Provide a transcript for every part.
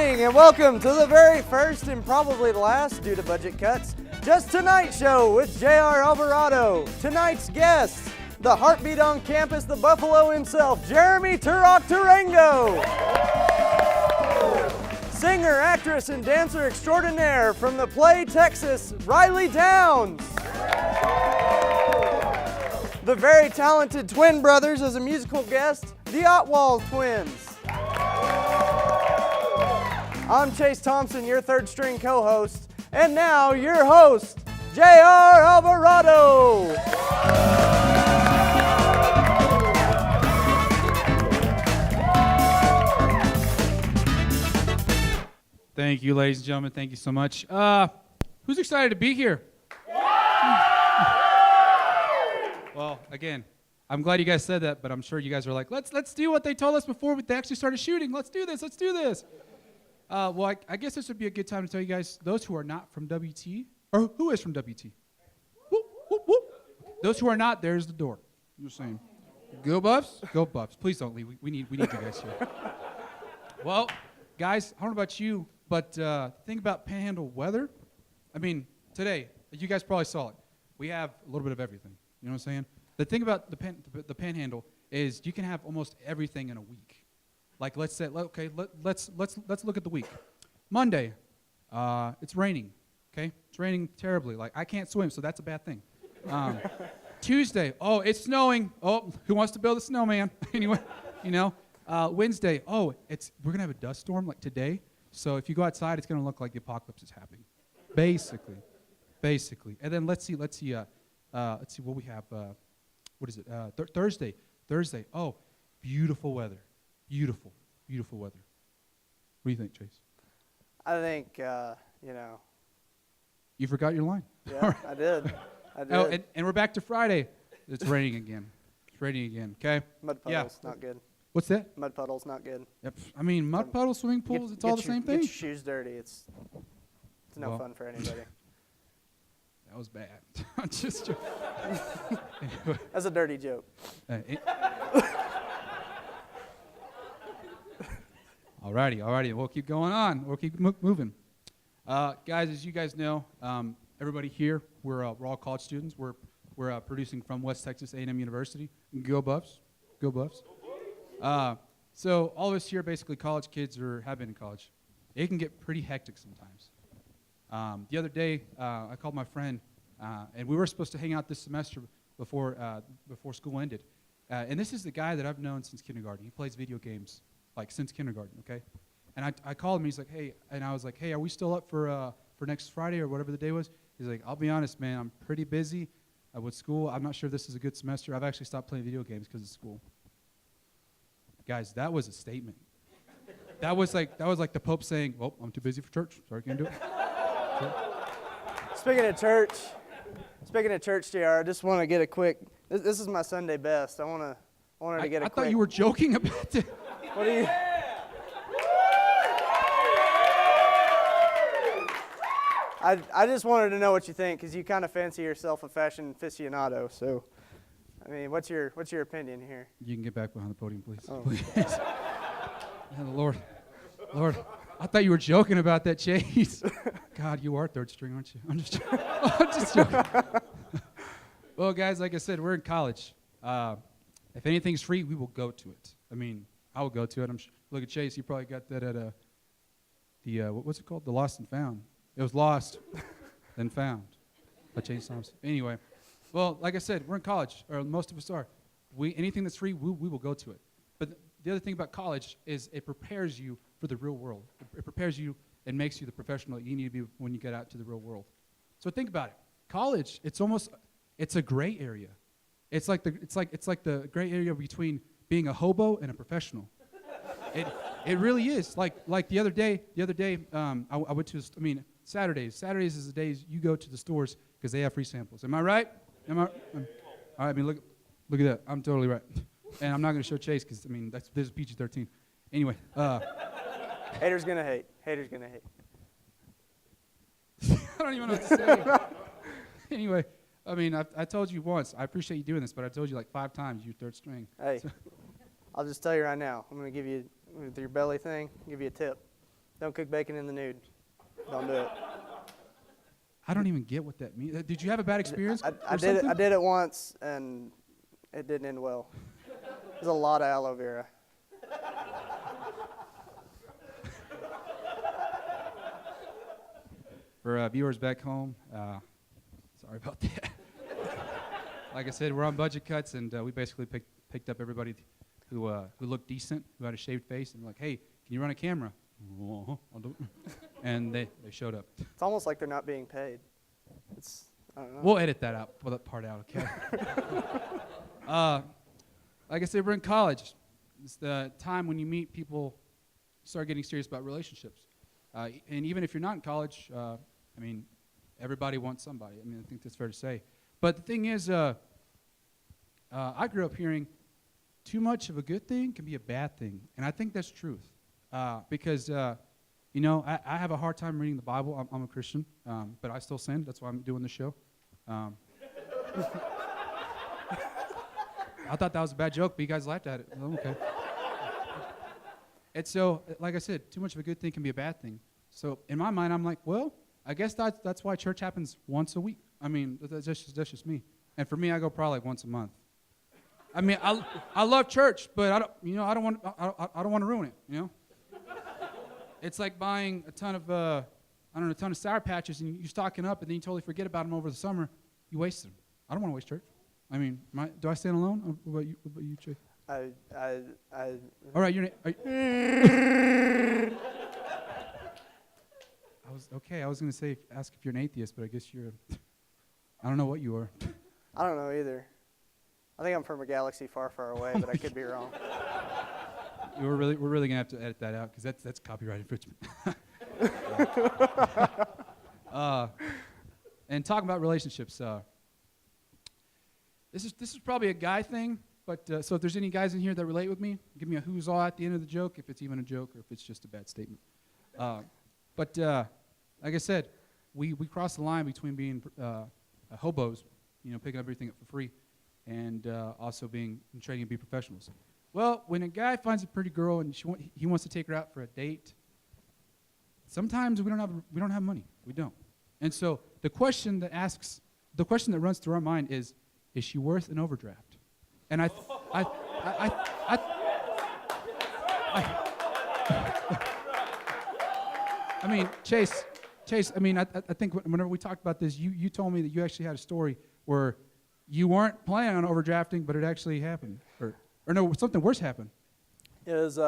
evening and welcome to the very first and probably the last, due to budget cuts, Just Tonight show with JR Alvarado. Tonight's guests, the heartbeat on campus, the Buffalo himself, Jeremy Turok Tarango. Singer, actress, and dancer extraordinaire from the Play, Texas, Riley Downs. The very talented twin brothers as a musical guest, the Otwald twins. I'm Chase Thompson, your third string co-host, and now your host, JR Alvarado. Thank you, ladies and gentlemen. Thank you so much. Who's excited to be here? Well, again, I'm glad you guys said that, but I'm sure you guys are like, let's do what they told us before they actually started shooting. Let's do this. Let's do this. Well, I guess this would be a good time to tell you guys, those who are not from WT, or who is from WT? Whoop, whoop, whoop. Those who are not, there's the door. You're saying, go Buffs? Go Buffs. Please don't leave. We need you guys here. Well, guys, I don't know about you, but think about Panhandle weather. I mean, today, you guys probably saw it. We have a little bit of everything. You know what I'm saying? The thing about the Panhandle is you can have almost everything in a week. Like let's say, okay, let's look at the week. Monday, it's raining. Okay, it's raining terribly. Like I can't swim, so that's a bad thing. Tuesday, oh, it's snowing. Oh, who wants to build a snowman? Anyway, you know. Wednesday, oh, we're gonna have a dust storm like today. So if you go outside, it's gonna look like the apocalypse is happening, basically. And then let's see what we have. What is it? Thursday. Oh, beautiful weather. Beautiful weather. What do you think, Chase? I think, You forgot your line. Yeah, I did. Oh, and we're back to Friday. It's raining again. Okay? Mud puddles, not good. What's that? Mud puddles, not good. Yep. I mean, mud puddles, swimming pools, it's all the same thing. Get your shoes dirty. It's no fun for anybody. That was bad. I'm just joking. Anyway. That's a dirty joke. Alrighty. We'll keep going on. We'll keep moving. Guys, as you guys know, everybody here, we're all college students. We're producing from West Texas A&M University. Go Buffs. Go Buffs. So all of us here, basically college kids or have been in college. It can get pretty hectic sometimes. The other day, I called my friend, and we were supposed to hang out this semester before school ended. And this is the guy that I've known since kindergarten. He plays video games like since kindergarten, okay? And I called him. He's like, hey, and I was like, hey, are we still up for next Friday or whatever the day was? He's like, I'll be honest, man, I'm pretty busy with school. I'm not sure this is a good semester. I've actually stopped playing video games because of school. Guys, that was a statement. That was like the Pope saying, well, I'm too busy for church. Sorry, can't do it. Speaking of church, JR, I just want to get a quick. This is my Sunday best. I wanted to get a quick. I thought you were joking about it. What do you? I just wanted to know what you think because you kind of fancy yourself a fashion aficionado. So, I mean, what's your opinion here? You can get back behind the podium, please. Oh. Please. Lord, I thought you were joking about that, Chase. God, you are third string, aren't you? I'm just joking. Well, guys, like I said, we're in college. If anything's free, we will go to it. I mean, I will go to it. Look at Chase. He probably got that at what's it called? The Lost and Found. It was lost, then found by Chase Thompson. Anyway, well, like I said, we're in college, or most of us are. Anything that's free, we will go to it. But the other thing about college is it prepares you for the real world. It prepares you and makes you the professional you need to be when you get out to the real world. So think about it. College, it's a gray area. It's like the gray area between being a hobo and a professional. It really is. Like the other day, I went to. Saturdays is the days you go to the stores because they have free samples. Am I right? All right. I mean, look at that. I'm totally right. And I'm not going to show Chase because there's PG-13. Anyway. Haters gonna hate. I don't even know what to say. Anyway, I told you once. I appreciate you doing this, but I told you like 5 times you're third string. Hey, I'll just tell you right now. I'm gonna give you with your belly thing. Give you a tip. Don't cook bacon in the nude. Don't do it. I don't even get what that means. Did you have a bad experience? I did it once, and it didn't end well. There's a lot of aloe vera. For viewers back home, sorry about that. Like I said, we're on budget cuts, and we basically picked up everybody who looked decent, who had a shaved face, and like, hey, can you run a camera? I'll do it. And they showed up. It's almost like they're not being paid. I don't know. We'll edit that out, pull that part out, okay? Like I said, we're in college. It's the time when you meet people, start getting serious about relationships. And even if you're not in college, I mean, everybody wants somebody. I mean, I think that's fair to say. But the thing is, I grew up hearing too much of a good thing can be a bad thing. And I think that's truth. Because, you know, I have a hard time reading the Bible. I'm a Christian, but I still sin. That's why I'm doing the show. I thought that was a bad joke, but you guys laughed at it. Oh, okay. And so, like I said, too much of a good thing can be a bad thing. So in my mind, I'm like, well, I guess that's why church happens once a week. I mean, that's just me. And for me, I go probably like once a month. I mean, I love church, but I don't want to ruin it. You know, it's like buying a ton of a ton of Sour Patches, and you're stocking up, and then you totally forget about them over the summer. You wasted them. I don't want to waste church. I mean, do I stand alone? What about you, Chase? All right, I was going to ask if you're an atheist, but I guess I don't know what you are. I don't know either. I think I'm from a galaxy far, far away, but I could be wrong. We're really going to have to edit that out, because that's copyright infringement. And talking about relationships, this is probably a guy thing, but so if there's any guys in here that relate with me, give me a who's all at the end of the joke, if it's even a joke or if it's just a bad statement. But like I said, we cross the line between being hobos, you know, picking everything up for free, and also being training to be professionals. Well, when a guy finds a pretty girl and he wants to take her out for a date, sometimes we don't have money. We don't. And so the question that runs through our mind is she worth an overdraft? And I mean, Chase, I mean, I think whenever we talked about this, you told me that you actually had a story where you weren't planning on overdrafting, but it actually happened. Or no, something worse happened. It was,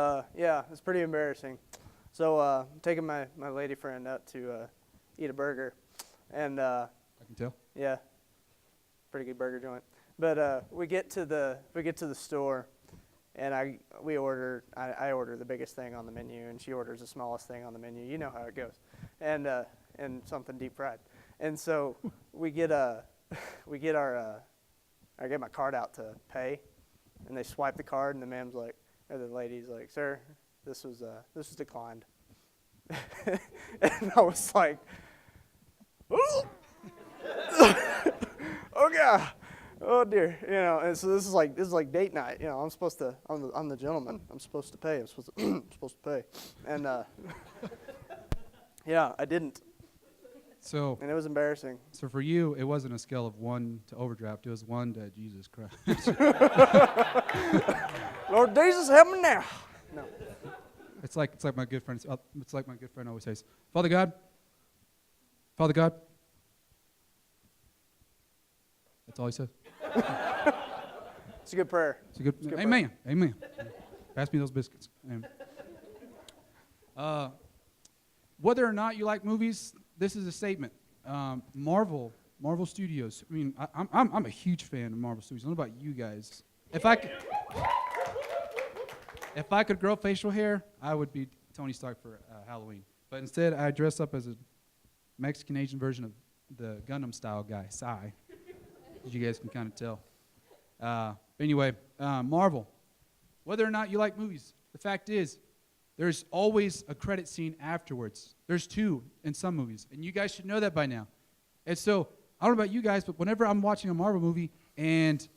it's pretty embarrassing. So I'm taking my lady friend out to eat a burger. And I can tell. Yeah, pretty good burger joint. But we get to the store, and I order the biggest thing on the menu, and she orders the smallest thing on the menu. You know how it goes, and something deep fried. And so I get my card out to pay, and they swipe the card, and the lady's like, "Sir, this was declined." And I was like, "Oh, oh God. Oh dear," you know, and so this is like date night, you know. I'm the gentleman. I'm supposed to pay. I'm supposed to pay, and yeah, I didn't. So. And it was embarrassing. So for you, it wasn't a scale of 1 to overdraft. It was 1 to Jesus Christ. Lord Jesus, help me now. No. It's like my good friend. It's like my good friend always says, Father God. That's all he says. It's a good prayer. It's a good amen. Prayer. Amen. Pass me those biscuits. Whether or not you like movies, this is a statement. Marvel Studios. I mean, I'm a huge fan of Marvel Studios. I don't know about you guys. If I could grow facial hair, I would be Tony Stark for Halloween. But instead, I dress up as a Mexican Asian version of the Gundam style guy, Sai. As you guys can kind of tell. But anyway, Marvel. Whether or not you like movies, the fact is, there's always a credit scene afterwards. There's 2 in some movies, and you guys should know that by now. And so, I don't know about you guys, but whenever I'm watching a Marvel movie and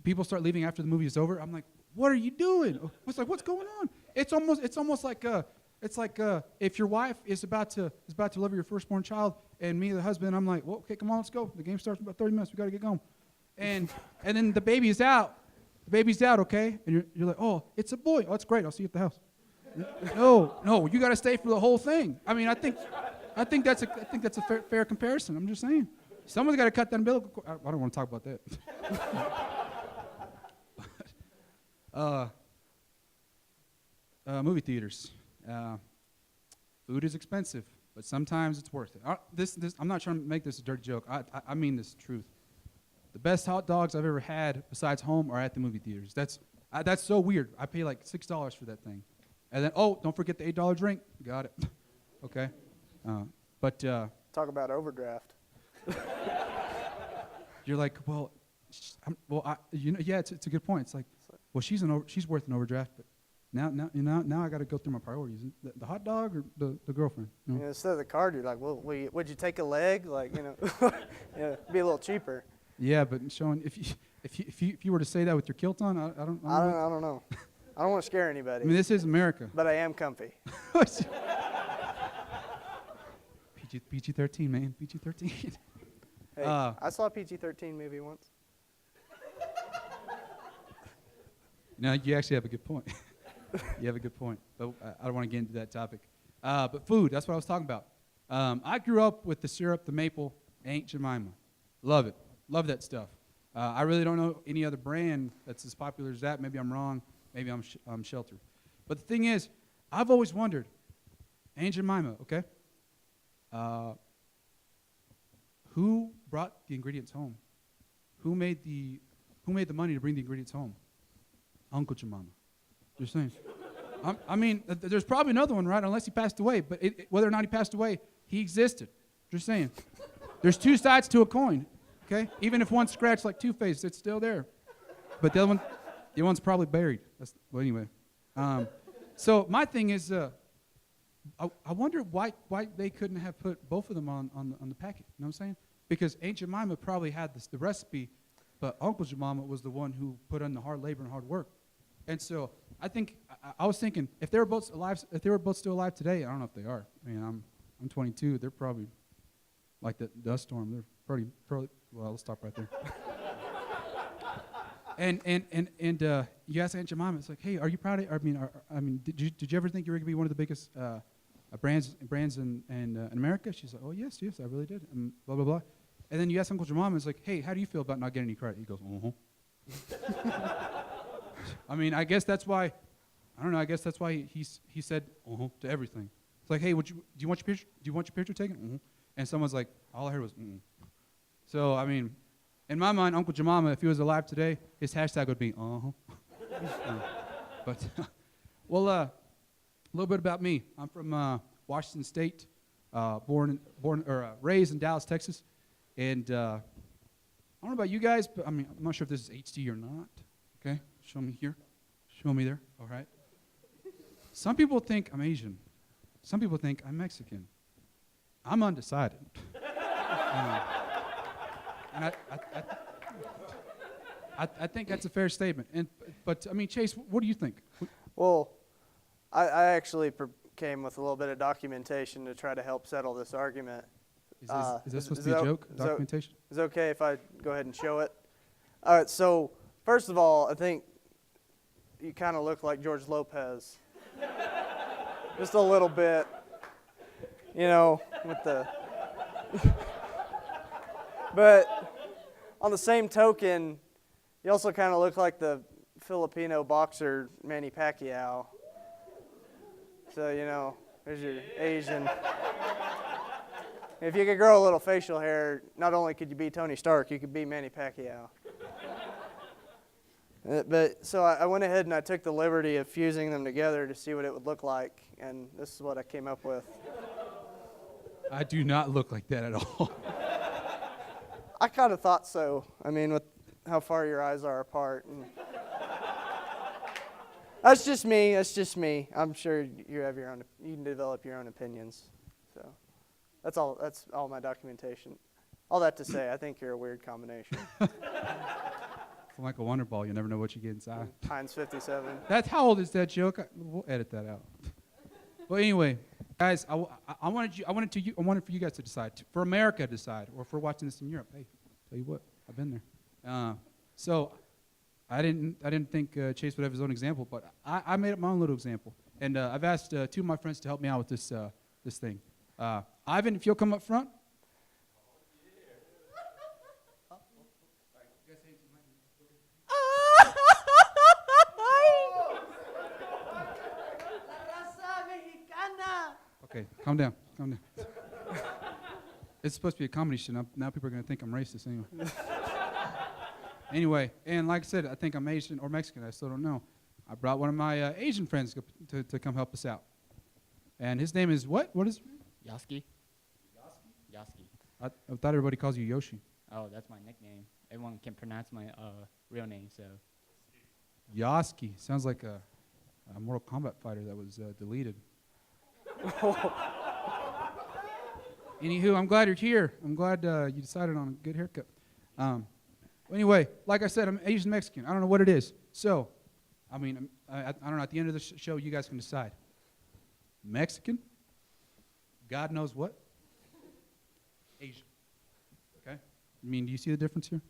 people start leaving after the movie is over, I'm like, what are you doing? What's going on? It's almost like It's like if your wife is about to deliver your firstborn child, and me, the husband, I'm like, well, okay, come on, let's go. The game starts in about 30 minutes. We got to get going. And then the baby's out. The baby's out, okay? And you're like, oh, it's a boy. Oh, that's great. I'll see you at the house. No, you got to stay for the whole thing. I mean, I think that's a fair comparison. I'm just saying. Someone's got to cut that umbilical cord. I don't want to talk about that. Movie theaters. Food is expensive, but sometimes it's worth it. I'm not trying to make this a dirty joke. I mean this truth. The best hot dogs I've ever had besides home are at the movie theaters. That's so weird. I pay like $6 for that thing. And then, don't forget the $8 drink. Got it. Okay. Talk about overdraft. You're like, yeah, it's a good point. It's like, well, she's worth an overdraft, but now I got to go through my priorities. The hot dog or the girlfriend? No? Yeah, instead of the card, you're like, well, would you take a leg? Like, be a little cheaper. Yeah, but showing if you were to say that with your kilt on, I don't know. I don't want to scare anybody. I mean, this is America. But I am comfy. PG-13, man. PG-13. Hey, I saw a PG-13 movie once. No, you actually have a good point. You have a good point. But I don't want to get into that topic. But food, that's what I was talking about. I grew up with the syrup, the maple, Aunt Jemima. Love it. Love that stuff. I really don't know any other brand that's as popular as that. Maybe I'm wrong. Maybe I'm sheltered. But the thing is, I've always wondered, Aunt Jemima, okay? Who brought the ingredients home? Who made the money to bring the ingredients home? Uncle Jemima. You're saying? I mean, there's probably another one, right? Unless he passed away. But whether or not he passed away, he existed. Just saying. There's two sides to a coin, okay? Even if one's scratched like Two-Face, it's still there. But the other one's probably buried. Well, anyway. So my thing is, I wonder why they couldn't have put both of them on the packet. You know what I'm saying? Because Aunt Jemima probably had the recipe, but Uncle Jemima was the one who put in the hard labor and hard work. And so I think I was thinking if they were both still alive today, I don't know if they are. I mean, I'm 22. They're probably like the dust storm. They're probably well. Let's stop right there. And you ask Aunt Jemima, it's like, hey, are you proud of? I mean, did you ever think you were gonna be one of the biggest brands in America? She's like, oh yes, I really did. And blah blah blah. And then you ask Uncle Jemima, it's like, hey, how do you feel about not getting any credit? He goes, I mean, I guess that's why. I don't know. I guess that's why he said to everything. It's like, hey, do you want your picture? Do you want your picture taken? And someone's like, all I heard was. So I mean, in my mind, Uncle Jemima, if he was alive today, his hashtag would be But a little bit about me. I'm from Washington State, raised in Dallas, Texas, and I don't know about you guys, but I mean, I'm not sure if this is HD or not. Okay, show me here, show me there. All right. Some people think I'm Asian. Some people think I'm Mexican. I'm undecided. And I think that's a fair statement. But I mean, Chase, what do you think? Well, I actually came with a little bit of documentation to try to help settle this argument. Is this supposed to be a joke? Documentation? Is it okay if I go ahead and show it? All right. So first of all, I think you kind of look like George Lopez, just a little bit. With the. But on the same token, you also kind of look like the Filipino boxer Manny Pacquiao. So, there's your Asian. If you could grow a little facial hair, not only could you be Tony Stark, you could be Manny Pacquiao. But so I went ahead and I took the liberty of fusing them together to see what it would look like, and this is what I came up with. I do not look like that at all. I kind of thought so. I mean, with how far your eyes are apart. And that's just me. I'm sure you have your own. You can develop your own opinions. So that's all. That's all my documentation. All that to say, I think you're a weird combination. It's like a Wonder Ball. You never know what you get inside. Heinz 57. How old is that joke? We'll edit that out. Well, anyway, guys, I wanted for you guys to decide, for America to decide, or if we're watching this in Europe. Hey, tell you what, I've been there. So I didn't think Chase would have his own example, but I made up my own little example, and I've asked two of my friends to help me out with this thing. Ivan, if you'll come up front. Okay, calm down. It's supposed to be a comedy show. Now people are going to think I'm racist anyway. Anyway, and like I said, I think I'm Asian or Mexican. I still don't know. I brought one of my Asian friends to come help us out. And his name is what? What is? Yaski. Yaski. I thought everybody calls you Yoshi. Oh, that's my nickname. Everyone can pronounce my real name, so. Yaski. Sounds like a Mortal Kombat fighter that was deleted. Anywho, I'm glad you're here. I'm glad you decided on a good haircut. Anyway, like I said, I'm Asian Mexican. I don't know what it is. So, I mean, I don't know. At the end of the show, you guys can decide. Mexican? God knows what? Asian. Okay? I mean, do you see the difference here?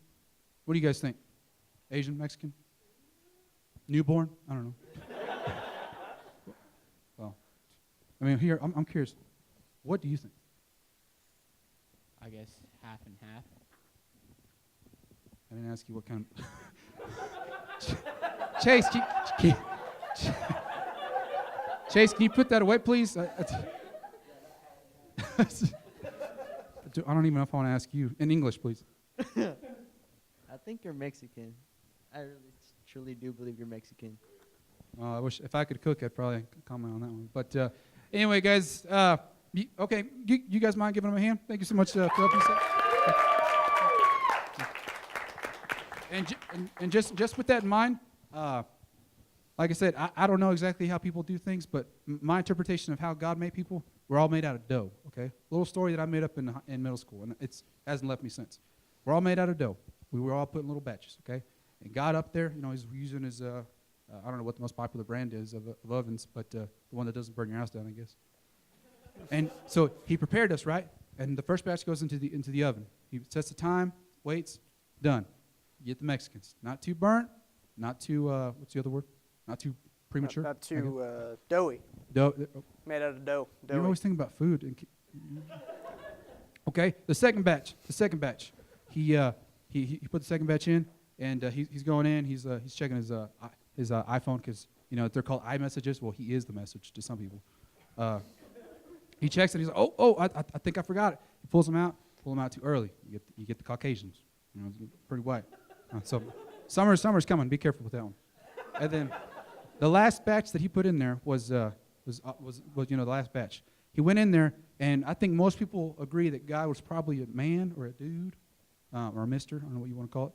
What do you guys think? Asian, Mexican? Newborn? I don't know. Well, I mean, here, I'm curious. What do you think? I guess half and half. I didn't ask you what kind of... Chase, Chase, can you put that away, please? I don't even know if I want to ask you. In English, please. I think you're Mexican. I really, truly do believe you're Mexican. I wish, if I could cook, I'd probably comment on that one. But anyway, guys, okay, you guys mind giving them a hand? Thank you so much for helping us out. And just with that in mind, like I said, I don't know exactly how people do things, but my interpretation of how God made people, we're all made out of dough, okay? Little story that I made up in middle school, and it hasn't left me since. We're all made out of dough. We were all put in little batches, okay? And God up there, you know, he's using his, I don't know what the most popular brand is of ovens, but the one that doesn't burn your house down, I guess. And so he prepared us, right? And the first batch goes into the oven. He sets the time, waits, done. You get the Mexicans. Not too burnt, not too, what's the other word? Not too premature? Not too doughy. Made out of dough. You're always thinking about food. Okay, the second batch. He put the second batch in, and he's going in. He's checking his iPhone because, you know, they're called iMessages. Well, he is the message to some people. He checks it. He's like, I think I forgot it. He pulls them out. Pull them out too early. You get the Caucasians. You know, it's pretty white. So summer's coming. Be careful with that one. And then the last batch that he put in there was the last batch. He went in there, and I think most people agree that God was probably a man or a dude or a mister. I don't know what you want to call it.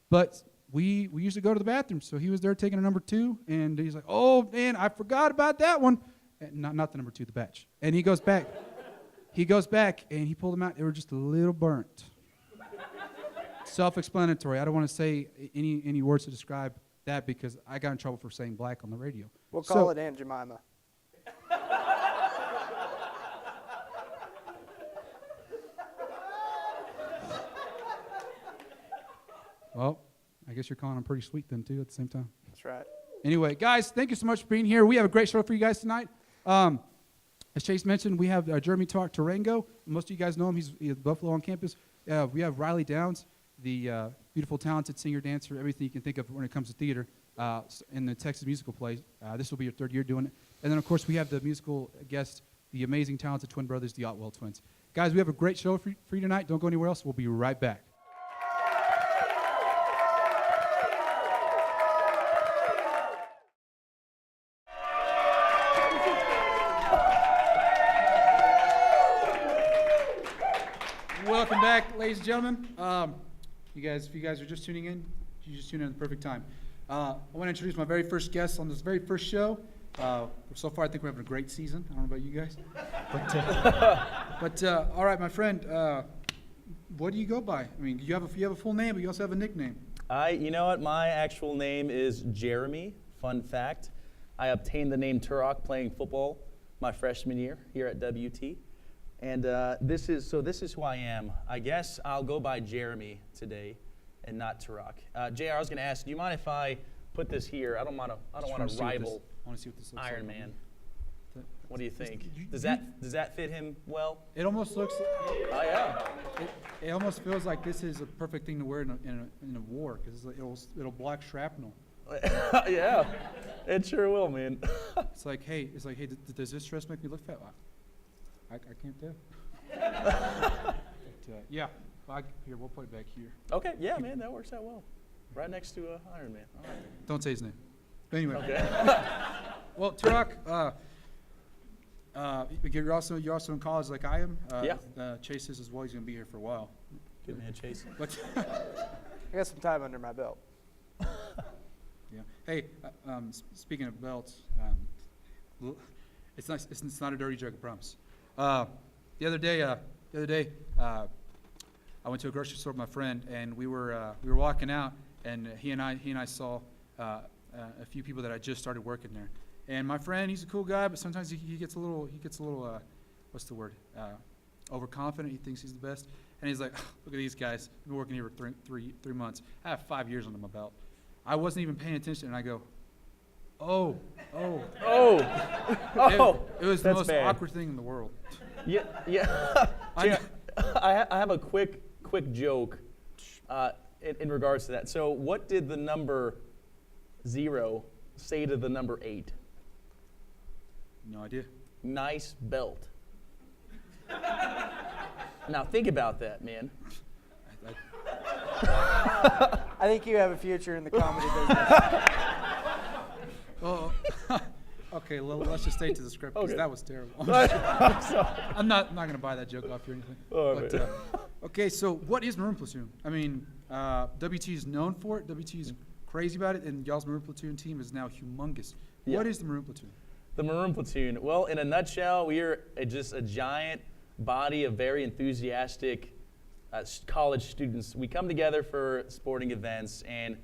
But we used to go to the bathroom, so he was there taking a number 2, and he's like, oh, man, I forgot about that one. And not the number 2, the batch. And he goes back. And he pulled them out. They were just a little burnt. Self-explanatory. I don't want to say any words to describe that because I got in trouble for saying black on the radio. We'll call it Aunt Jemima. Well, I guess you're calling them pretty sweet then, too, at the same time. That's right. Anyway, guys, thank you so much for being here. We have a great show for you guys tonight. As Chase mentioned, we have Jeremy Tarango. Most of you guys know him. He's at Buffalo on campus. We have Riley Downs, the beautiful, talented singer, dancer, everything you can think of when it comes to theater in the Texas musical play. This will be your 3rd year doing it. And then, of course, we have the musical guest, the amazing, talented twin brothers, the Otwell twins. Guys, we have a great show for you tonight. Don't go anywhere else. We'll be right back. Welcome back, ladies and gentlemen. If you guys are just tuning in, you just tuned in at the perfect time. I want to introduce my very first guest on this very first show. So far, I think we're having a great season. I don't know about you guys. But all right, my friend, what do you go by? I mean, you have a full name, but you also have a nickname. You know what? My actual name is Jeremy. Fun fact. I obtained the name Turok playing football my freshman year here at WT. And this is who I am. I guess I'll go by Jeremy today and not Tarak. JR, I was going to ask, do you mind if I put this here? I don't want to rival I want to see what this looks Iron like. Man. What do you think? Does that fit him well? It almost looks. Oh yeah. It almost feels like this is a perfect thing to wear in a war because it'll block shrapnel. Yeah, it sure will, man. It's like, hey, does this dress make me look fat? I can't tell. But, yeah, here, we'll put it back here. Okay, yeah, man, that works out well. Right next to Iron Man. All right. Don't say his name. But anyway. Okay. Well, Tarak, you're also in college like I am. Yeah. Chase is as well. He's going to be here for a while. Good man, Chase. But I got some time under my belt. yeah. Hey, speaking of belts, it's nice. It's not a dirty joke, I promise. The other day, I went to a grocery store with my friend, and we were walking out, and he and I saw a few people that I just started working there. And my friend, he's a cool guy, but sometimes he gets a little what's the word? Overconfident. He thinks he's the best, and he's like, look at these guys. I've been working here for three months. I have 5 years under my belt. I wasn't even paying attention, and I go, oh. It was the That's most bad. awkward thing in the world. Yeah. I I have a quick joke in regards to that. So, what did the number 0 say to the number 8? No idea. Nice belt. Now think about that, man. I think you have a future in the comedy business. Oh, okay. Let's just stay to the script because Okay. that was terrible. I'm sorry. I'm not going to buy that joke off you or anything. Oh, But, man. okay, so what is Maroon Platoon? I mean, WT is known for it. WT is crazy about it, and y'all's Maroon Platoon team is now humongous. Yeah. What is the Maroon Platoon? The Maroon Platoon. Well, in a nutshell, we are just a giant body of very enthusiastic college students. We come together for sporting events, and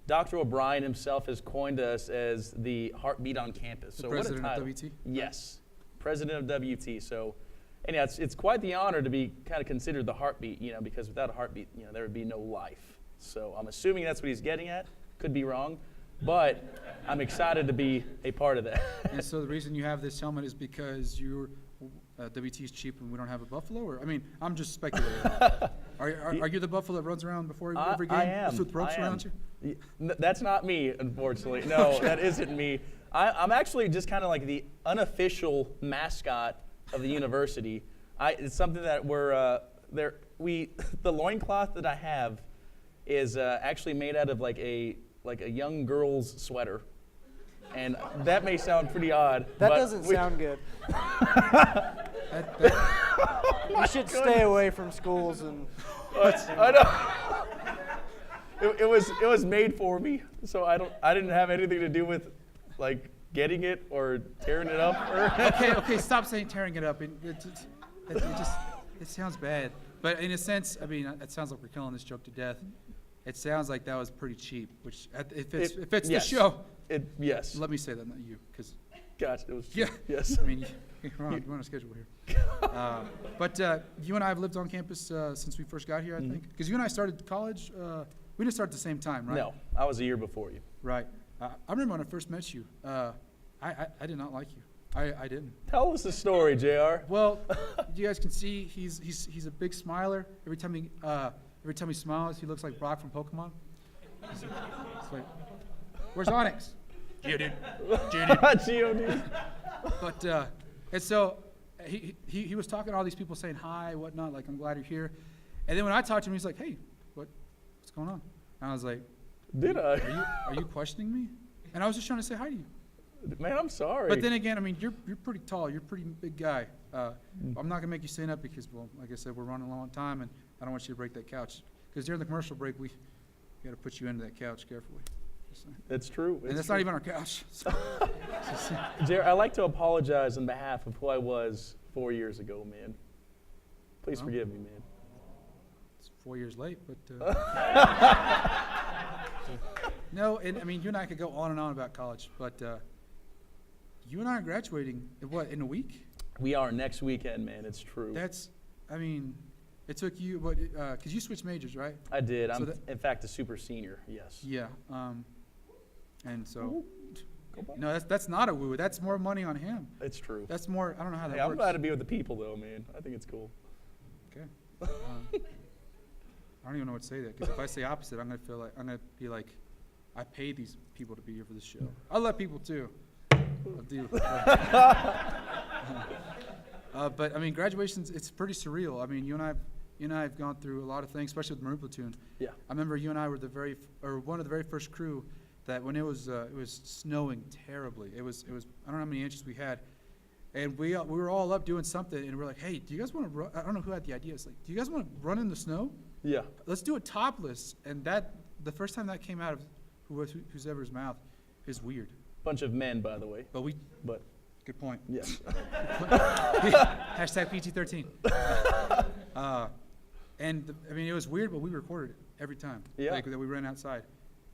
Dr. O'Brien himself has coined us as the heartbeat on campus. The So president what a of title. WT? Yes, president of WT. So, and yeah, it's quite the honor to be kind of considered the heartbeat, because without a heartbeat, there would be no life. So I'm assuming that's what he's getting at. Could be wrong, but I'm excited to be a part of that. And so the reason you have this helmet is because WT is cheap and we don't have a buffalo? Or I mean, I'm just speculating. Are you the buffalo that runs around before every game? I am. With ropes I am. around you? That's not me, unfortunately. No, that isn't me. I'm actually just kind of like the unofficial mascot of the university. It's something that the loincloth that I have is actually made out of like a young girl's sweater. And that may sound pretty odd. That but doesn't sound good. That- You should stay away from schools and. I know. It was made for me, so I didn't have anything to do with like getting it or tearing it up. okay, stop saying tearing it up. It sounds bad. But in a sense, I mean, it sounds like we're killing this joke to death. It sounds like that was pretty cheap, which if it's yes. the show. Yes. Let me say that, not you, because Gotcha. It was. yeah. Yes. I mean, you're on a schedule here. But you and I have lived on campus since we first got here, I think. Because you and I started college. We didn't start at the same time, right? No, I was a year before you. Right. I remember when I first met you. I did not like you. I didn't. Tell us the story, JR. Well, you guys can see he's a big smiler. Every time he smiles, he looks like Brock from Pokemon. It's like, where's Onyx? Geodude. Geodude. But and so he was talking to all these people saying hi, whatnot, like I'm glad you're here. And then when I talked to him, he's like, hey, what's going on? And I was like, Did I? are you questioning me? And I was just trying to say hi to you. Man, I'm sorry. But then again, I mean, you're pretty tall. You're a pretty big guy. I'm not gonna make you stand up because, well, like I said, we're running low on time, and I don't want you to break that couch. Because during the commercial break, we got to put you into that couch carefully. Just saying. It's true. And that's not even our couch. So. JR, I'd like to apologize on behalf of who I was 4 years ago, man. Please Well. forgive me, man. It's 4 years late, but no. And I mean, you and I could go on and on about college, but you and I are graduating in a week? We are next weekend, man. It's true. It took you, because you switched majors, right? I did. So I'm, in fact, a super senior, yes. Yeah. And so, that's not a woo. That's more money on him. It's true. That's more, I don't know how that Hey, works. I'm glad to be with the people, though, man. I think it's cool. Okay. I don't even know what to say there, because if I say opposite, I'm going to be like, I pay these people to be here for this show. I love people, too. I do. But I mean, graduations, it's pretty surreal. I mean, you and I have gone through a lot of things, especially with Maroon Platoon. Yeah. I remember you and I were one of the very first crew that when it was snowing terribly. It was I don't know how many inches we had, and we were all up doing something, and we're like, hey, do you guys want to run? I don't know who had the idea. It's like, do you guys want to run in the snow? Yeah. Let's do it topless. And the first time that came out of whoever's mouth is weird. Bunch of men, by the way. But But good point. yes. Hashtag PG-13. And I mean, it was weird, but we recorded it every time. Yeah. Like that we ran outside.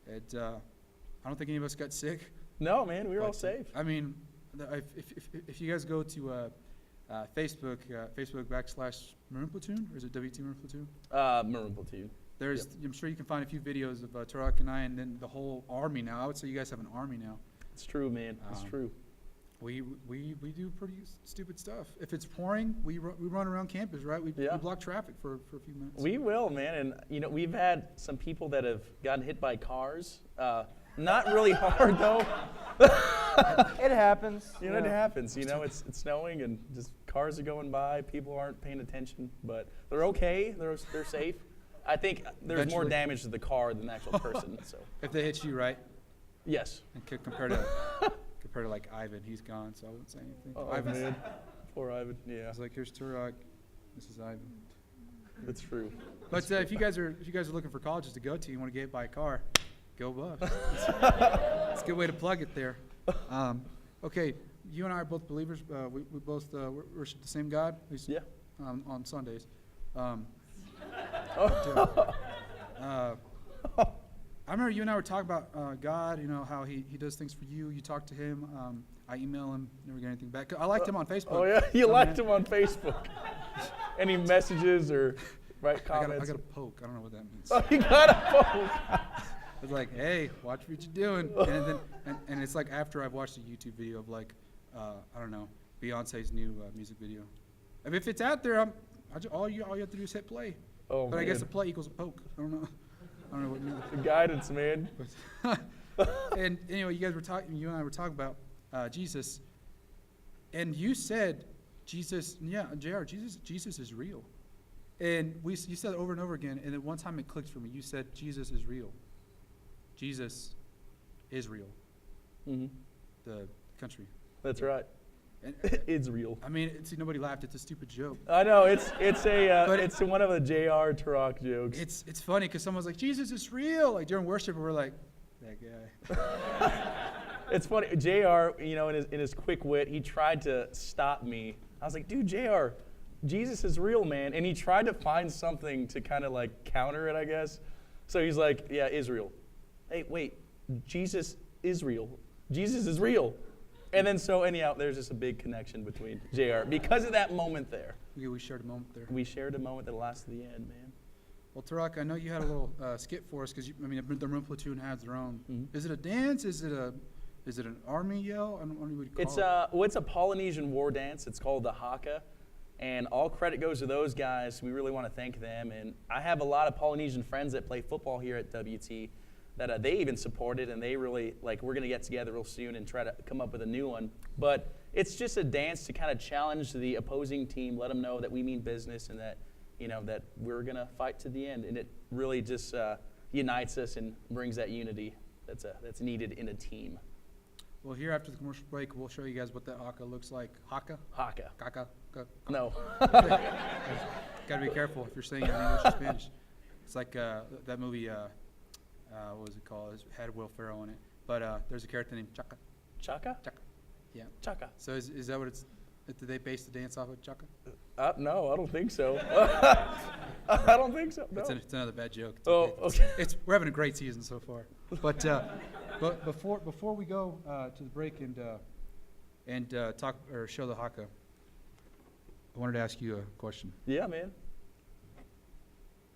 I don't think any of us got sick. No, man, we were all But, safe. I mean, if you guys go to Facebook, Facebook /Maroon Platoon, or is it WT Maroon Platoon? Maroon Platoon. I'm sure you can find a few videos of Tarak and I, and then the whole army now. I would say you guys have an army now. It's true, man. It's true. We do pretty stupid stuff. If it's pouring, we run around campus, right? We block traffic for a few minutes. We will, man. And, we've had some people that have gotten hit by cars. Not really hard, though. It happens. It happens. It's snowing and just cars are going by. People aren't paying attention, but they're okay. They're safe. I think there's more damage to the car than the actual person. So If they hit you, right? yes. And compared to like Ivan, he's gone, so I wouldn't say anything. Oh, Ivan's, man. Poor Ivan. Yeah, I was like, here's Turok, this is Ivan. that's true. But if you guys are looking for colleges to go to, you want to get hit by a car, go Buffs. It's a good way to plug it there. Okay, you and I are both believers. We both worship the same God. At least Yeah. On Sundays. I remember you and I were talking about God, how he does things for you. You talk to him. I email him, never get anything back. I liked him on Facebook. Oh, yeah? You liked him on Facebook. Any messages or comments? I got a poke. I don't know what that means. Oh, you got a poke. It's like, hey, watch what you're doing. And it's like after I've watched a YouTube video of like, I don't know, Beyonce's new music video. I mean, if it's out there, all you have to do is hit play. Oh, But man. I guess a play equals a poke. I don't know what it means. The guidance, man. And anyway, you and I were talking about Jesus, and you said Jesus, JR, Jesus is real. And you said it over and over again, and then one time it clicked for me. You said Jesus is real. Jesus is real. Mm-hmm. The country. That's right. And, It's real. I mean, nobody laughed. It's a stupid joke. I know it's But it's one of the JR Turok jokes. It's funny because someone's like, Jesus is real. Like during worship, we're like, that guy. It's funny. JR, in his quick wit, he tried to stop me. I was like, dude, JR, Jesus is real, man. And he tried to find something to kind of like counter it, I guess. So he's like, yeah, Israel. Hey, wait, Jesus is real. Jesus is real. And then anyhow, there's just a big connection between JR because of that moment there. Yeah, we shared a moment there. We shared a moment that lasted to the end, man. Well, Tarak, I know you had a little skit for us because the Maroon Platoon has their own. Mhm. Is it a dance? Is it an army yell? I don't know what you would call it. It's a Polynesian war dance. It's called the haka. And all credit goes to those guys. We really want to thank them. And I have a lot of Polynesian friends that play football here at WT that they even supported, and they really, we're going to get together real soon and try to come up with a new one. But it's just a dance to kind of challenge the opposing team, let them know that we mean business and that, that we're going to fight to the end. And it really just unites us and brings that unity that's needed in a team. Well, here after the commercial break, we'll show you guys what that haka looks like. Haka? Haka. Kaka? No. Gotta be careful if you're saying it in English or Spanish. It's like that movie, what was it called? It had Will Ferrell in it. But there's a character named Chaka. Chaka? Chaka. Yeah. Chaka. So is that what it's, did they base the dance off of Chaka? No, I don't think so. I don't think so. No. It's another bad joke. It's Oh, okay. okay. We're having a great season so far. But before we go to the break and talk or show the haka, I wanted to ask you a question. Yeah, man.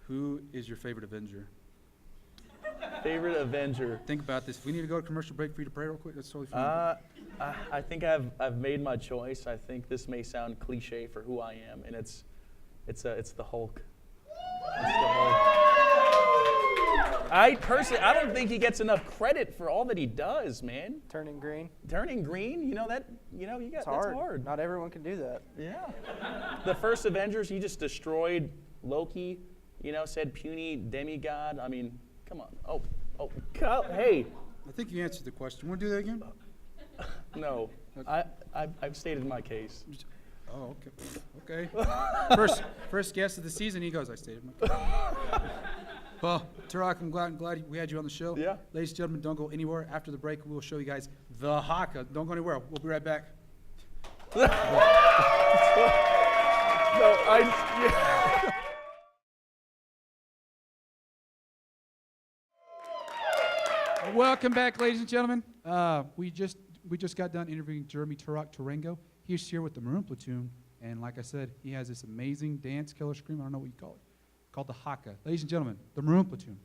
Who is your favorite Avenger? Favorite Avenger. Think about this. If we need to go to commercial break for you to pray real quick, that's totally fine. I think I've made my choice. I think this may sound cliche for who I am, and it's the Hulk. It's the Hulk. I don't think he gets enough credit for all that he does, man. Turning green. Turning green, that's hard. Not everyone can do that. Yeah. The first Avengers, he just destroyed Loki, said puny demigod. I mean, come on. Oh, hey. I think you answered the question. Want to do that again? No. Okay. I've stated my case. Oh, okay. Okay. First guest of the season, he goes, I stated my case. Well, Tarak, I'm glad we had you on the show. Yeah. Ladies and gentlemen, don't go anywhere. After the break, we'll show you guys the haka. Don't go anywhere. We'll be right back. Welcome back, ladies and gentlemen. We just got done interviewing Jeremy Tarak Tarango. He's here with the Maroon Platoon, and like I said, he has this amazing dance, killer scream, I don't know what you call it, called the haka. Ladies and gentlemen, the Maroon Platoon.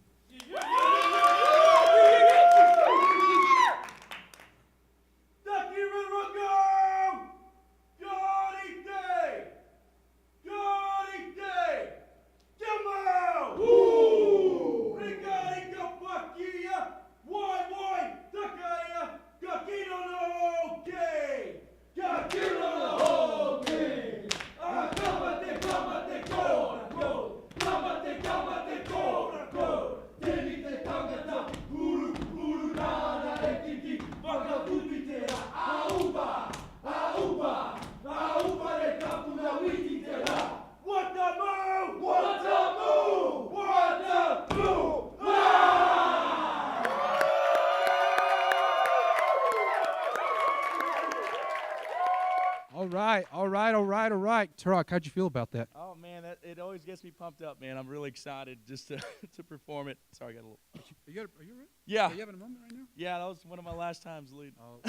All right. Tarak, how'd you feel about that? Oh man, it always gets me pumped up, man. I'm really excited just to perform it. Sorry, I got a little. Are you ready? Yeah. Are you having a moment right now? Yeah, that was one of my last times leading. Oh.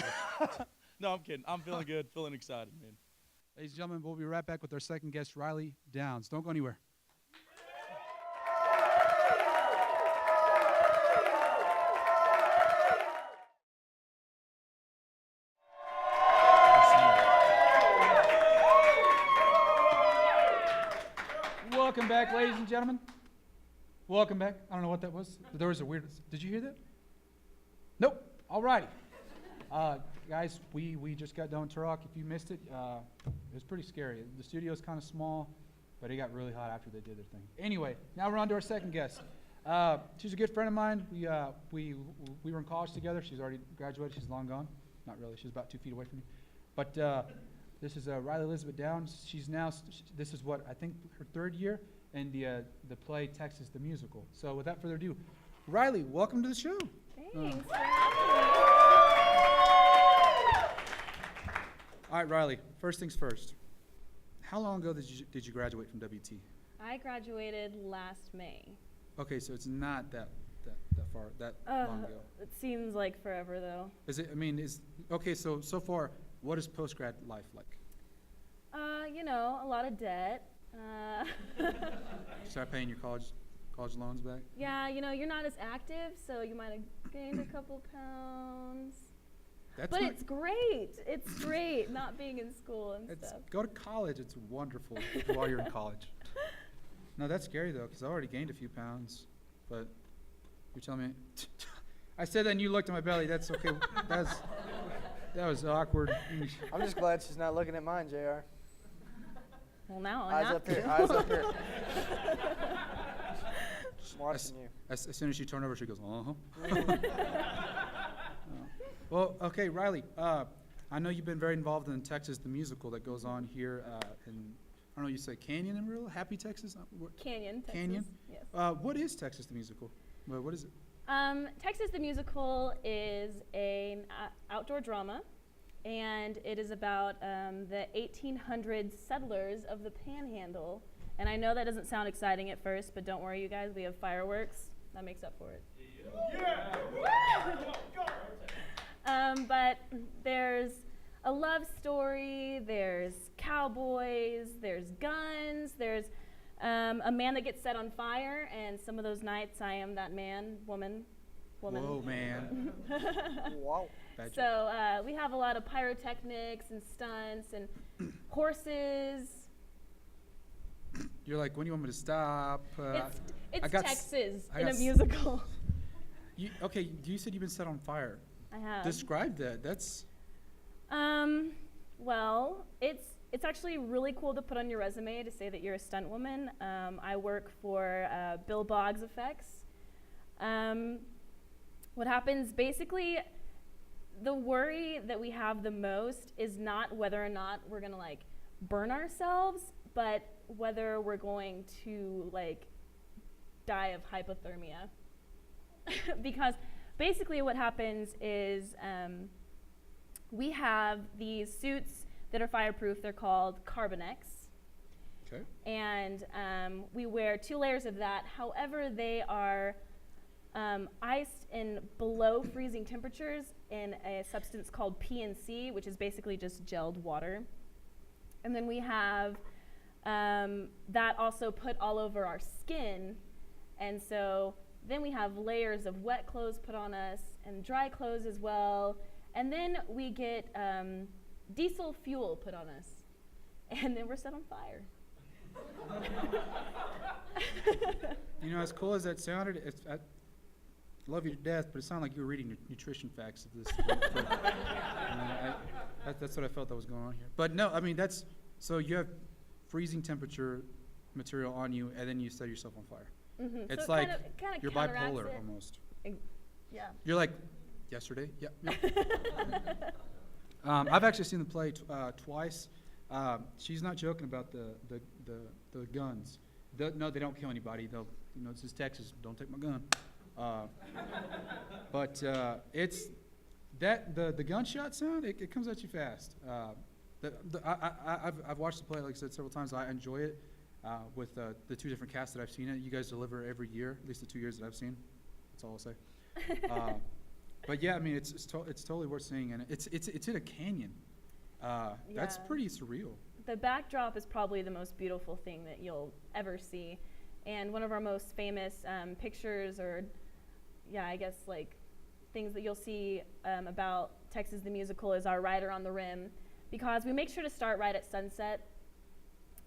No, I'm kidding. I'm feeling good, feeling excited, man. Ladies and gentlemen, we'll be right back with our second guest, Riley Downs. Don't go anywhere. Welcome back, ladies and gentlemen. Welcome back. I don't know what that was. There was a weird. Did you hear that? Nope. All righty. Guys, we just got done with Tarak. If you missed it, it was pretty scary. The studio's kind of small, but it got really hot after they did their thing. Anyway, now we're on to our second guest. She's a good friend of mine. We were in college together. She's already graduated. She's long gone. Not really. She's about 2 feet away from me. But this is Riley Elizabeth Downs. This is what I think her third year in the play Texas the Musical. So without further ado, Riley, welcome to the show. Thanks for having me. All right, Riley. First things first. How long ago did you graduate from WT? I graduated last May. Okay, so it's not that long ago. It seems like forever though. Is it? I mean, okay. So far, what is post-grad life like? A lot of debt. Start paying your college loans back? Yeah, you're not as active, so you might have gained a couple pounds. But it's great. It's great not being in school and stuff. Go to college. It's wonderful while you're in college. No, that's scary though, because I already gained a few pounds. But you're telling me, I said that and you looked at my belly. That's okay. That was awkward. I'm just glad she's not looking at mine, JR. Well, now I have to. Eyes up here. Just watching you. As soon as she turned over, she goes, uh-huh. Well, okay, Riley, I know you've been very involved in Texas the Musical that goes on here in, I don't know, you say Canyon in Amarillo? Happy Texas? Canyon, Texas. Canyon? Yes. What is Texas the Musical? What is it? Texas the Musical is an outdoor drama, and it is about the 1800s settlers of the Panhandle. And I know that doesn't sound exciting at first, but don't worry, you guys, we have fireworks. That makes up for it. Yeah. But there's a love love story, there's cowboys, there's guns, there's a man that gets set on fire, and some of those nights I am that man, woman. Whoa, man. Wow. Bad joke. So we have a lot of pyrotechnics and stunts and horses. You're like, when do you want me to stop? It's I got Texas I in got a musical. Okay, you said you've been set on fire. I have. Describe that. That's Well, it's actually really cool to put on your resume to say that you're a stunt woman. I work for Bill Boggs Effects. What happens, basically, the worry that we have the most is not whether or not we're gonna like burn ourselves, but whether we're going to like die of hypothermia. Because basically what happens is we have these suits that are fireproof. They're called Carbonex. okay. And we wear 2 layers of that. However, they are iced in below freezing temperatures in a substance called PNC, which is basically just gelled water. And then we have that also put all over our skin. And so then we have layers of wet clothes put on us and dry clothes as well. And then we get diesel fuel put on us. And then we're set on fire. You know, as cool as that sounded, I love you to death, but it sounded like you were reading nutrition facts of this. That's what I felt that was going on here. But no, I mean, so you have freezing temperature material on you, and then you set yourself on fire. Mm-hmm. It's so like kinda you're counteracts bipolar it. almost. Yeah. You're like, yesterday? Yeah. I've actually seen the play twice. She's not joking about the guns. No, they don't kill anybody. This is Texas. Don't take my gun. But it's the gunshot sound. It comes at you fast. I've watched the play, like I said, several times. I enjoy it with the 2 different casts that I've seen it. You guys deliver every year, at least the 2 years that I've seen. That's all I'll say. But yeah, I mean, it's totally worth seeing, and it's in a canyon. That's Yeah. pretty surreal. The backdrop is probably the most beautiful thing that you'll ever see. And one of our most famous pictures, or I guess like things that you'll see about Texas the Musical, is our Rider on the Rim, because we make sure to start right at sunset.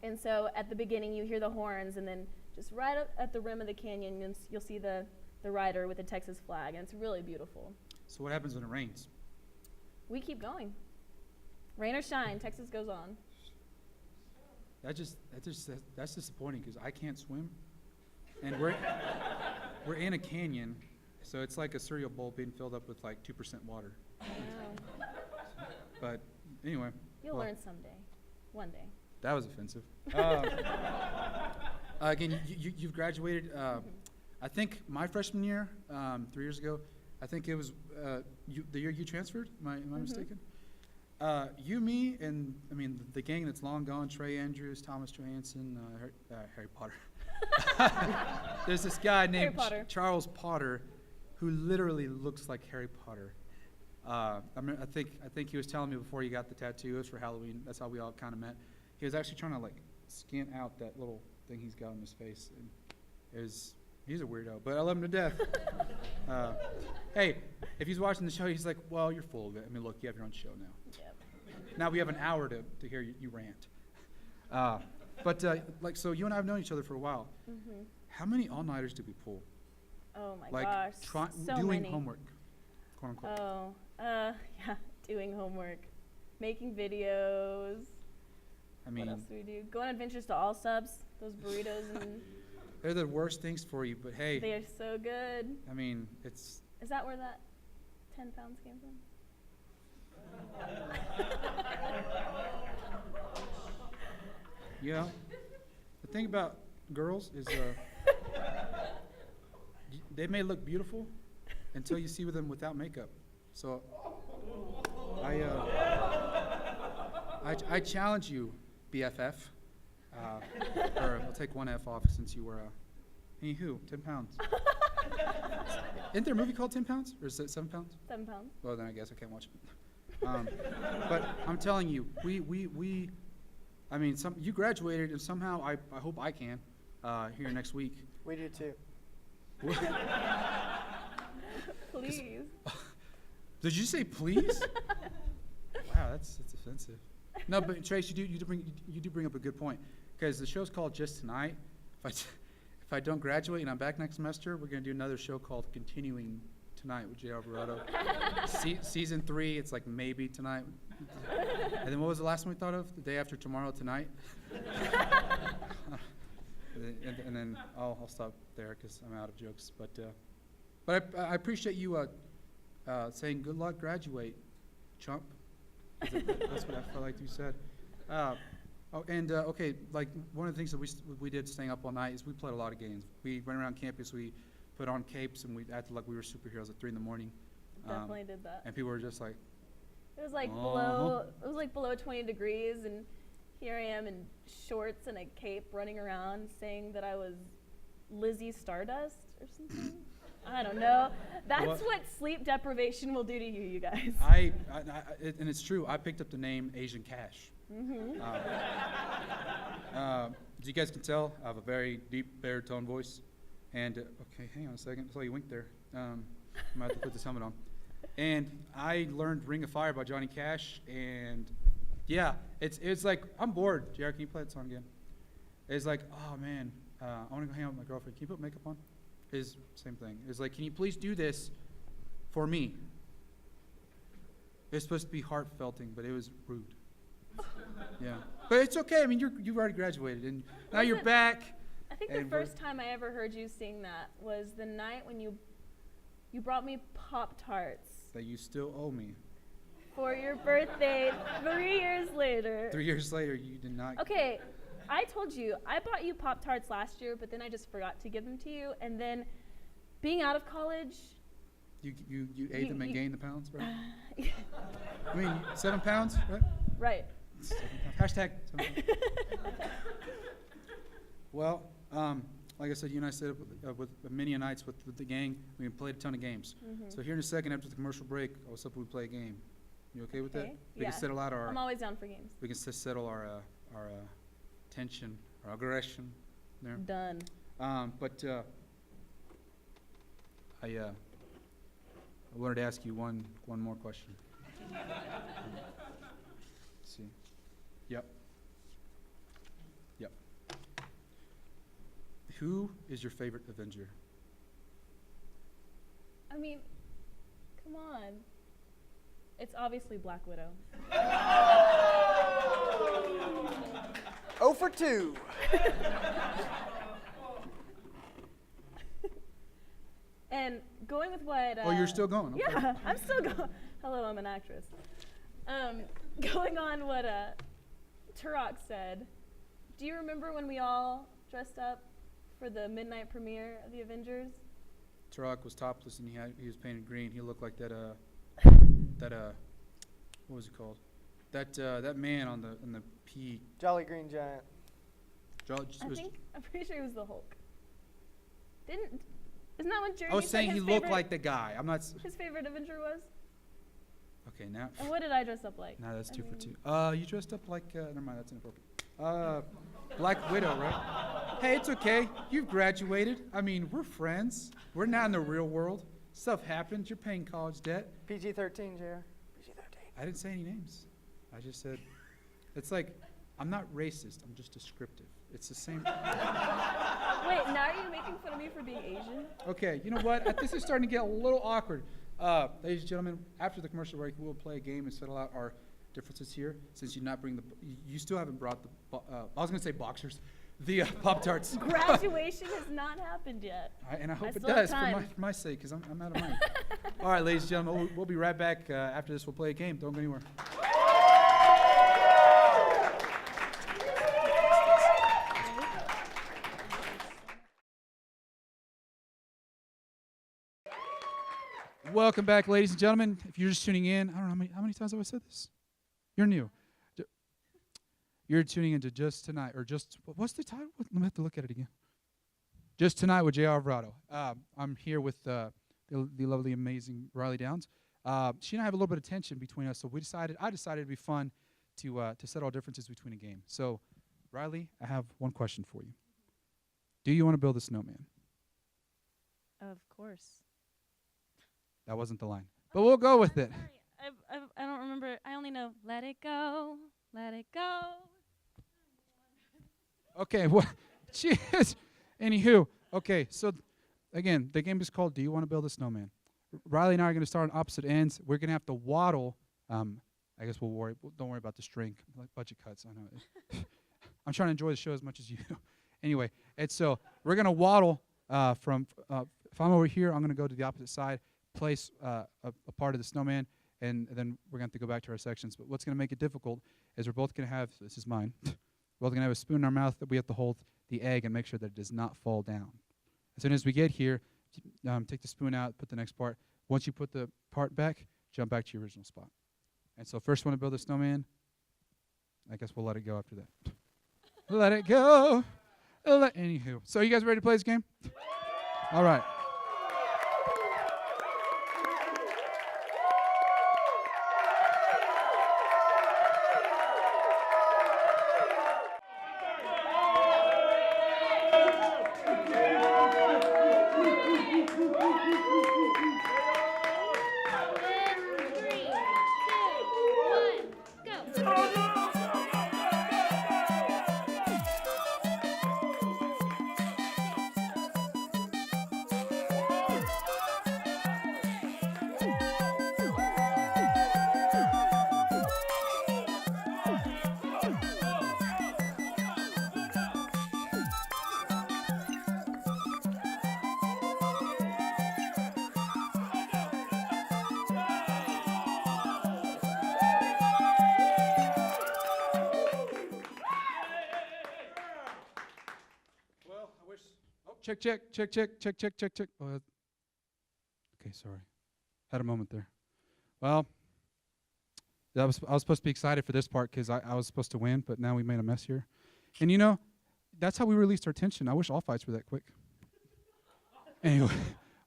And so at the beginning you hear the horns, and then just right up at the rim of the canyon you'll see the rider with the Texas flag, and it's really beautiful. So what happens when it rains? We keep going. Rain or shine, Texas goes on. That's disappointing, because I can't swim, and we're in a canyon, so it's like a cereal bowl being filled up with like 2% water. I know. But anyway, You'll well, learn someday. One day. that was offensive. Again, you've graduated. I think my freshman year, 3 years ago, I think it was the year you transferred. Am I mistaken? You, me, and I mean the gang that's long gone: Trey Andrews, Thomas Johansson, Harry Potter. There's this guy named Charles Potter, who literally looks like Harry Potter. I think he was telling me before he got the tattoo. It was for Halloween. That's how we all kind of met. He was actually trying to like skin out that little thing he's got on his face, and he's a weirdo, but I love him to death. Hey, if he's watching the show, he's like, well, you're full of it. I mean, look, you have your own show now. Yep. Now we have an hour to hear you rant. But so you and I have known each other for a while. Mm-hmm. How many all-nighters did we pull? Oh my Like gosh. So doing many. homework, quote unquote. Oh, yeah, doing homework, making videos. I mean, What else do we do? Go on adventures to All Subs. Those burritos, and they're the worst things for you, but hey, they are so good. I mean, it's Is that where that 10 pounds came from? you know, the thing about girls is they may look beautiful until you see them without makeup. So I challenge you, BFF, or I'll take one F off since you were anywho, 10 pounds. Isn't there a movie called 10 pounds, or is it 7 pounds? 7 pounds. Well, then I guess I can't watch it. But I'm telling you, I mean, you graduated, and somehow I hope I can here next week. We do too. Please. Did you say please? Wow, that's offensive. No, but Trace, you do bring up a good point, because the show's called Just Tonight. If I don't graduate and I'm back next semester, we're gonna do another show called Continuing Tonight with JR Alvarado. Season 3, it's like maybe tonight. And then what was the last one we thought of? The day after tomorrow tonight. and then I'll stop there because I'm out of jokes. But I appreciate you saying good luck, graduate, chump. That's what I felt like you said. Okay, like one of the things that we did staying up all night is we played a lot of games. We went around campus, we put on capes, and we acted like we were superheroes at 3 in the morning. Definitely did that. And people were just like, It was like below 20 degrees, and here I am in shorts and a cape running around saying that I was Lizzie Stardust or something. I don't know. That's what sleep deprivation will do to you guys. And it's true. I picked up the name Asian Cash. Mm-hmm. As you guys can tell, I have a very deep baritone voice. And okay, hang on a second. I saw you wink there. I'm gonna have to put this helmet on. And I learned Ring of Fire by Johnny Cash, and yeah, it's like I'm bored. JR, can you play that song again? It's like, oh man, I want to go hang out with my girlfriend. Can you put makeup on? Is same thing. It's like, can you please do this for me? It's supposed to be heartfelting, but it was rude. Yeah, but it's okay. I mean, you've already graduated, and now you're back. I think the first time I ever heard you sing that was the night when you brought me Pop-Tarts. That you still owe me. For your birthday 3 years later. 3 years later, you did not. Okay, I told you, I bought you Pop-Tarts last year, but then I just forgot to give them to you. And then being out of college. You ate them and gained the pounds, right? I mean, 7 pounds, right? Right. 7 pounds. Hashtag 7 pounds. Well, like I said, you and I stayed up with many nights with the gang. We played a ton of games. Mm-hmm. So here in a second, after the commercial break, I was hoping we play a game. You okay with that? We can settle out our. I'm always down for games. We can settle our tension, our aggression. There. Done. But I wanted to ask you one more question. Let's see. Yep. Who is your favorite Avenger? I mean, come on. It's obviously Black Widow. 0 for 2. And going with what... oh, you're still going? Okay. Yeah, I'm still going. Hello, I'm an actress. Going on what Turok said, do you remember when we all dressed up for the midnight premiere of The Avengers? Turok was topless and he was painted green. He looked like that what was it called? That man on the P. Jolly Green Giant. I'm pretty sure he was the Hulk. Isn't that what Jeremy I was saying said he looked like the guy. I'm not. His favorite Avenger was? Okay, now. And what did I dress up like? No, that's 2 for 2. You dressed up like. Never mind, that's inappropriate. Black Widow, right? Hey, it's okay. You've graduated. I mean, we're friends. We're not in the real world. Stuff happens. You're paying college debt. PG-13, JR. PG-13. I didn't say any names. I just said, it's like, I'm not racist. I'm just descriptive. It's the same. Wait, now are you making fun of me for being Asian? Okay, you know what? This is starting to get a little awkward. Ladies and gentlemen, after the commercial break, we'll play a game and settle out our differences here. Since you still haven't brought the, I was going to say boxers, the Pop-Tarts. Graduation has not happened yet. And I hope it does for my sake, because I'm out of money. All right, ladies and gentlemen, we'll be right back. After this, we'll play a game. Don't go anywhere. Welcome back, ladies and gentlemen. If you're just tuning in, I don't know how many times have I said this? You're new. You're tuning into Just Tonight, or just, what's the title? Let me have to look at it again. Just Tonight with JR Alvarado. I'm here with the lovely, amazing Riley Downs. she and I have a little bit of tension between us, so I decided it'd be fun to settle differences between a game. So, Riley, I have one question for you. Do you want to build a snowman? Of course. That wasn't the line, but we'll go with it. Sorry, I don't remember. I only know let it go, let it go. Okay, well, cheers. Anywho, okay, so again, the game is called Do You Want to Build a Snowman? Riley and I are going to start on opposite ends. We're going to have to waddle. I guess don't worry about the string, like budget cuts. I know. I'm trying to enjoy the show as much as you. Anyway, and so we're going to waddle from, if I'm over here, I'm going to go to the opposite side, place a part of the snowman, and then we're going to have to go back to our sections. But what's going to make it difficult is we're both going to have, this is mine, we're both going to have a spoon in our mouth that we have to hold the egg and make sure that it does not fall down. As soon as we get here, take the spoon out, put the next part. Once you put the part back, jump back to your original spot. And so first want to build a snowman. I guess we'll let it go after that. Let it go. Anywho. So you guys ready to play this game? All right. Check. Oh, okay, sorry. Had a moment there. Well, I was supposed to be excited for this part because I was supposed to win, but now we made a mess here. And you know, that's how we released our tension. I wish all fights were that quick. Anyway,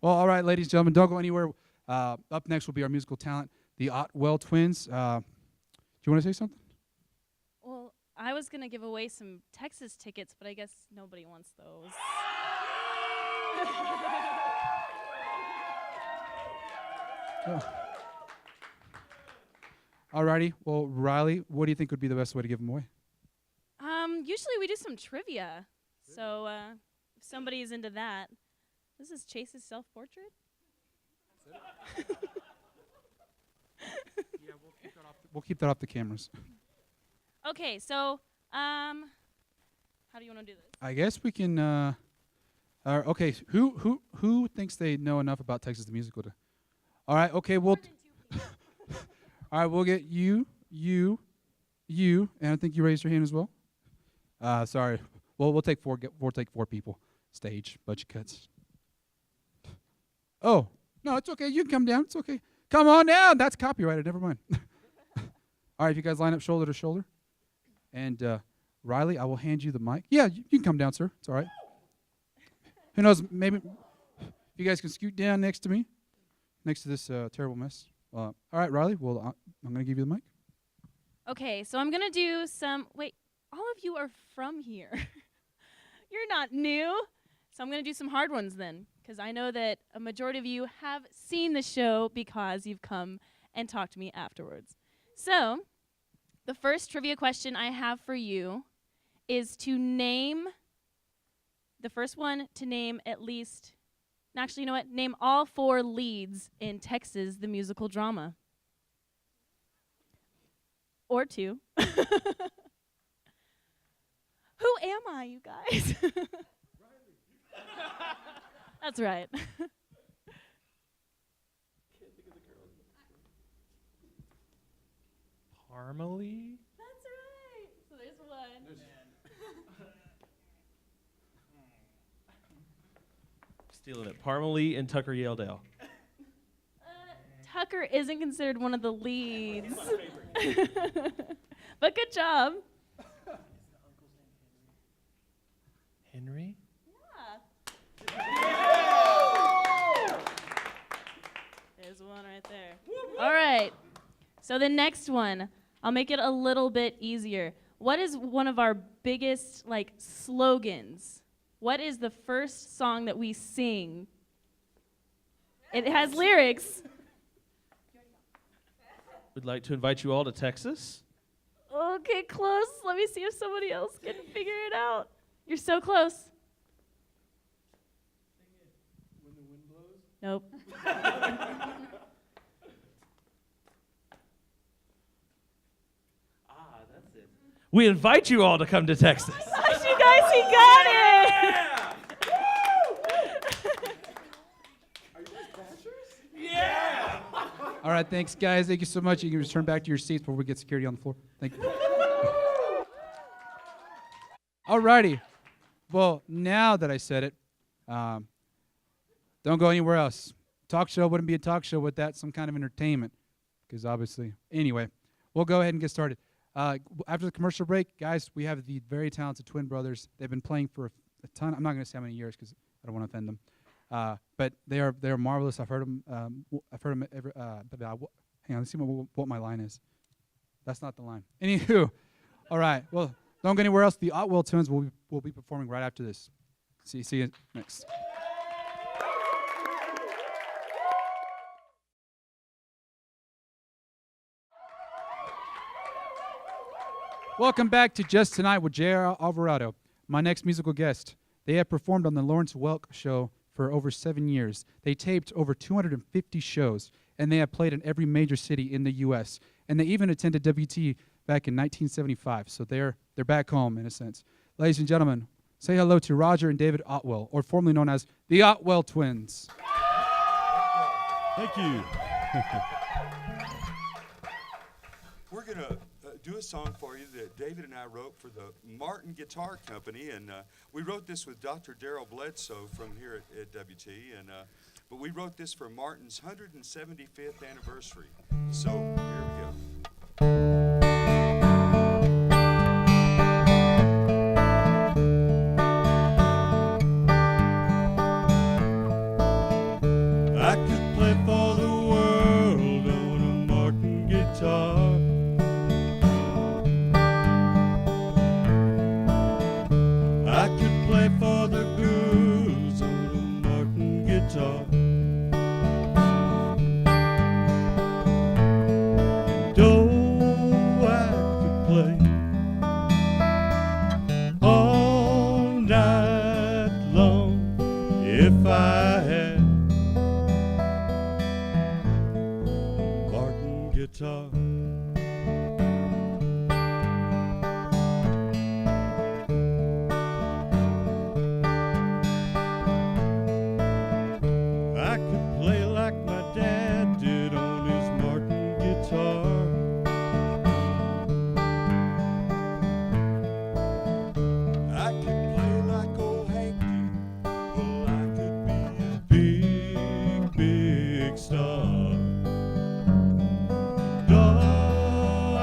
well, all right, ladies and gentlemen, don't go anywhere. Up next will be our musical talent, the Otwell Twins. Do you want to say something? Well, I was going to give away some Texas tickets, but I guess nobody wants those. Alrighty. Well, Riley, what do you think would be the best way to give them away? Usually we do some trivia. So if somebody is into that, this is Chase's self-portrait. Yeah, we'll keep that off the cameras. Okay, so how do you want to do this? I guess we can. Okay, who thinks they know enough about Texas the Musical to? All right. Okay. All right. We'll get you, and I think you raised your hand as well. Sorry. Well, we'll take four people. Stage budget cuts. Oh no, it's okay. You can come down. It's okay. Come on down. That's copyrighted. Never mind. All right. If you guys line up shoulder to shoulder, and Riley, I will hand you the mic. Yeah, you can come down, sir. It's all right. Who knows? Maybe you guys can scoot down next to me, next to this terrible mess. All right, Riley. Well, I'm going to give you the mic. Okay, so I'm going to do some. Wait, all of you are from here. You're not new. So I'm going to do some hard ones then, because I know that a majority of you have seen the show because you've come and talked to me afterwards. So the first trivia question I have for you is to name. The first one to name at least, actually, you know what? Name all 4 leads in Texas the musical drama. Or 2. Who am I, you guys? That's right. Parmalee? That's right. So there's one. Stealing it. Parmalee and Tucker Yeldale. Tucker isn't considered one of the leads. But good job. Henry? Yeah. There's one right there. All right. So the next one, I'll make it a little bit easier. What is one of our biggest, like, slogans? What is the first song that we sing? It has lyrics. We'd like to invite you all to Texas. Okay, close. Let me see if somebody else can figure it out. You're so close. When the wind blows? Nope. That's it. We invite you all to come to Texas. Gosh, you guys, he got it. All right, thanks, guys. Thank you so much. You can return back to your seats before we get security on the floor. Thank you. All righty. Well, now that I said it, don't go anywhere else. Talk show wouldn't be a talk show without some kind of entertainment, because obviously. Anyway, we'll go ahead and get started. After the commercial break, guys, we have the very talented twin brothers. They've been playing for a ton. I'm not going to say how many years because I don't want to offend them. But they are marvelous. I've heard them. Hang on, let's see what my line is. That's not the line. Anywho, all right. Well, don't go anywhere else. The Otwell Twins will be performing right after this. See you next. Welcome back to Just Tonight with JR Alvarado. My next musical guest. They have performed on the Lawrence Welk Show for over 7 years. They taped over 250 shows, and they have played in every major city in the U.S. And they even attended WT back in 1975, so they're back home in a sense. Ladies and gentlemen, say hello to Roger and David Otwell, or formerly known as the Otwell Twins. Thank you. We're going to do a song for you that David and I wrote for the Martin Guitar Company, and we wrote this with Dr. Darrell Bledsoe from here at WT, and but we wrote this for Martin's 175th anniversary. So here we go. I could play for the world on a Martin guitar. I could play for the girls on a Martin guitar. And oh, I could play all night long if I had a Martin guitar. I could play like my dad did on his Martin guitar. I could play like old Hank did. Well, I could be a big, big star. And oh, I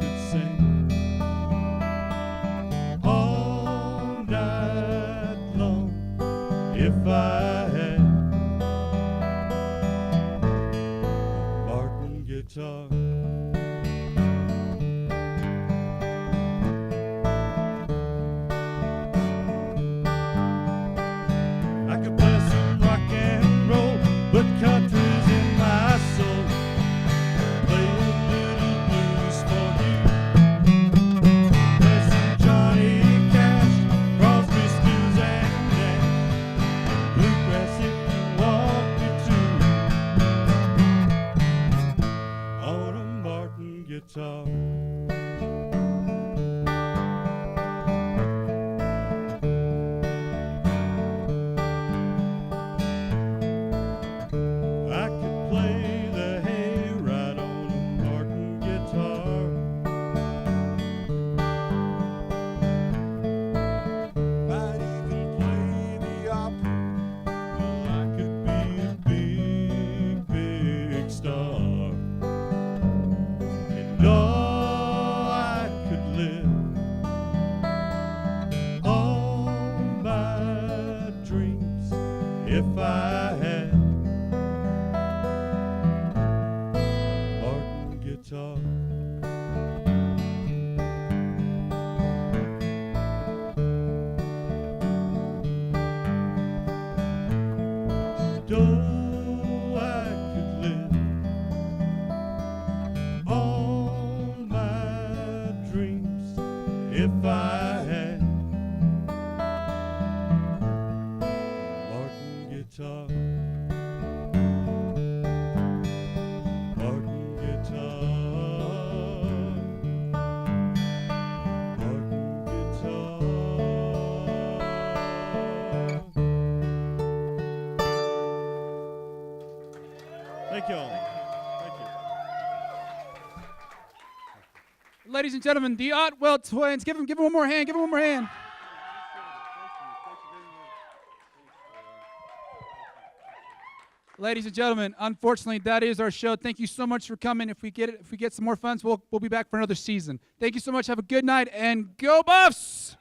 could sing all night long if I had Martin guitar. I could play some rock and roll, but country's in my soul. Play a little blues for you. Play some Johnny Cash, Crosby, Stills and Nash. Bluegrass if you want me to. On a Martin guitar. I could play the hayride on a Martin guitar. Might even play the opera. Well, I could be a big, big star. And all Thank y'all. Thank you. Ladies and gentlemen, the Otwell twins. Give them one more hand. Give them one more hand. Ladies and gentlemen, unfortunately, that is our show. Thank you so much for coming. If we get some more funds, we'll be back for another season. Thank you so much. Have a good night and go Buffs!